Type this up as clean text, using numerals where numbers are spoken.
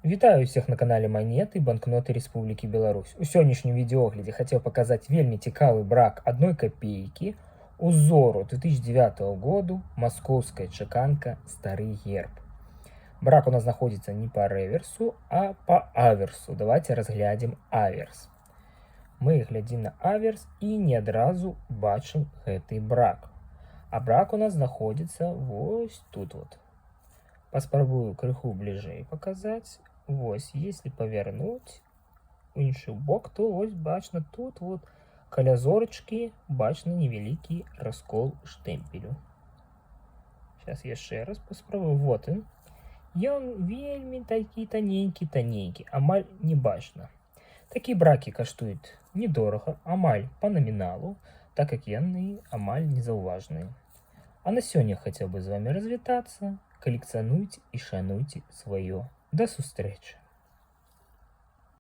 Вітаю ўсіх на канале Манеты банкноты Рэспублікі Беларусь. У сённяшнім відэоглядзе хацеў паказаць вельмі цікавы брак 1 копейкі узору 2009 году, маскоўская чаканка, стары герб. Брак у нас знаходзіцца не па рэверсу, а па аверсу. Давайте разглядзім аверс. Мы глядзім на аверс і не адразу бачым гэты брак. А брак у нас знаходзіцца вось тут вот. Паспрабую крыху бліжэй паказаць. Вось, если павярнуць у іншы бок, то вось бачна тут вот каля зорачкі бачны невялікі раскол штэмпелю. Сейчас яшчэ раз паспрабую. Вот ён. Ён вельмі такі таненькі, амаль не бачна. Такія бракі каштуюць недорага, амаль па наміналу, так як яны амаль незаўважныя. А на сёння хацеў бы з вами развітацца. Калекцыянуйце і шануйце сваё. До сустрэчы!